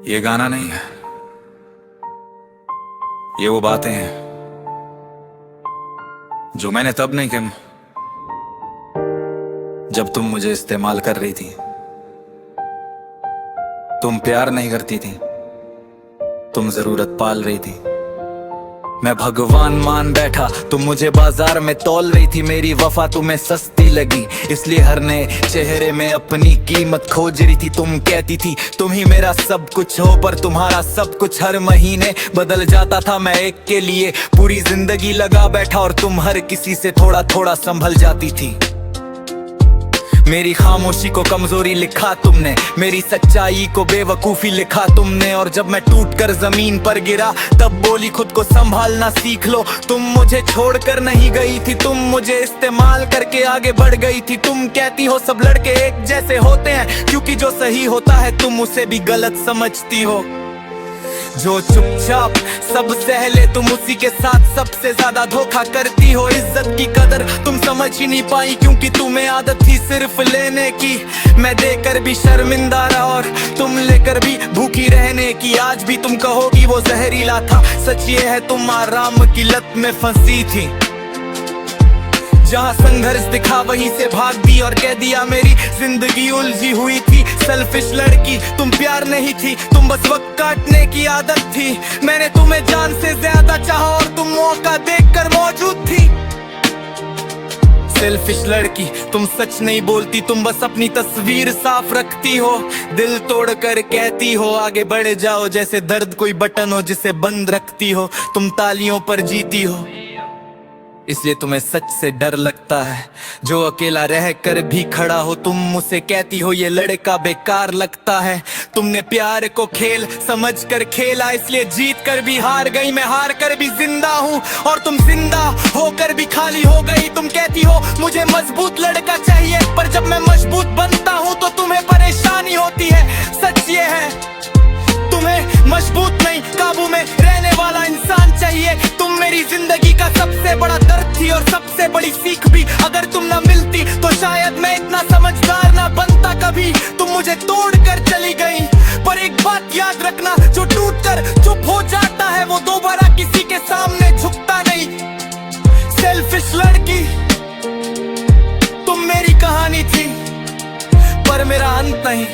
ये गाना नहीं है, ये वो बातें हैं जो मैंने तब नहीं कही जब तुम मुझे इस्तेमाल कर रही थी। तुम प्यार नहीं करती थी, तुम जरूरत पाल रही थी। मैं भगवान मान बैठा, तुम मुझे बाजार में तौल रही थी। मेरी वफा तुम्हें सस्ती लगी, इसलिए हर नए चेहरे में अपनी कीमत खोज रही थी। तुम कहती थी तुम ही मेरा सब कुछ हो, पर तुम्हारा सब कुछ हर महीने बदल जाता था। मैं एक के लिए पूरी जिंदगी लगा बैठा और तुम हर किसी से थोड़ा थोड़ा संभल जाती थी। मेरी खामोशी को कमजोरी लिखा तुमने, मेरी सच्चाई को बेवकूफी लिखा तुमने। और जब मैं टूटकर जमीन पर गिरा तब बोली खुद को संभालना सीख लो। तुम मुझे छोड़कर नहीं गई थी, तुम मुझे इस्तेमाल करके आगे बढ़ गई थी। तुम कहती हो सब लड़के एक जैसे होते हैं, क्योंकि जो सही होता है तुम उसे भी गलत समझती हो। जो चुपचाप सब सह ले तुम उसी के साथ सबसे ज्यादा धोखा करती हो। इज्जत की कदर तुम समझ ही नहीं पाई, क्योंकि तुम्हें आदत थी सिर्फ लेने की। मैं देकर भी शर्मिंदा रहा और तुम लेकर भी भूखी रहने की। आज भी तुम कहोगी वो जहरीला था, सच ये है तुम आराम की लत में फंसी थी। जहाँ संघर्ष दिखा वहीं से भाग दी और कह दिया मेरी जिंदगी उलझी हुई थी। सेल्फिश लड़की तुम प्यार नहीं थी, तुम बस वक्त काटने की आदत थी। मैंने तुम्हें जान से ज्यादा चाहा और तुम मौका देखकर मौजूद थी। सेल्फिश लड़की तुम सच नहीं बोलती, तुम बस अपनी तस्वीर साफ रखती हो। दिल तोड़कर कहती हो आगे बढ़ जाओ, जैसे दर्द कोई बटन हो जिसे बंद रखती हो। तुम तालियों पर जीती हो, इसलिए तुम्हें सच से डर लगता है। जो अकेला रह कर भी खड़ा हो तुम मुझसे कहती हो ये लड़का बेकार लगता है। तुमने प्यार को खेल समझ कर खेला, इसलिए जीत कर भी हार गई। मैं हार कर भी जिंदा हूँ और तुम जिंदा होकर भी खाली हो गई। तुम कहती हो मुझे मजबूत लड़का चाहिए, पर जब मैं मजबूत बनता हूँ तो तुम्हें परेशानी होती है। सच ये है तुम्हें मजबूत नहीं काबू में रहने वाला इंसान चाहिए। तुम मेरी जिंदगी का सबसे बड़ा दर्द थी और सबसे बड़ी सीख भी। अगर तुम ना मिलती तो शायद मैं इतना समझदार ना बनता कभी। तुम मुझे तोड़कर चली गई, पर एक बात याद रखना, जो टूटकर चुप हो जाता है वो दोबारा किसी के सामने झुकता नहीं। सेल्फिश लड़की तुम मेरी कहानी थी, पर मेरा अंत नहीं।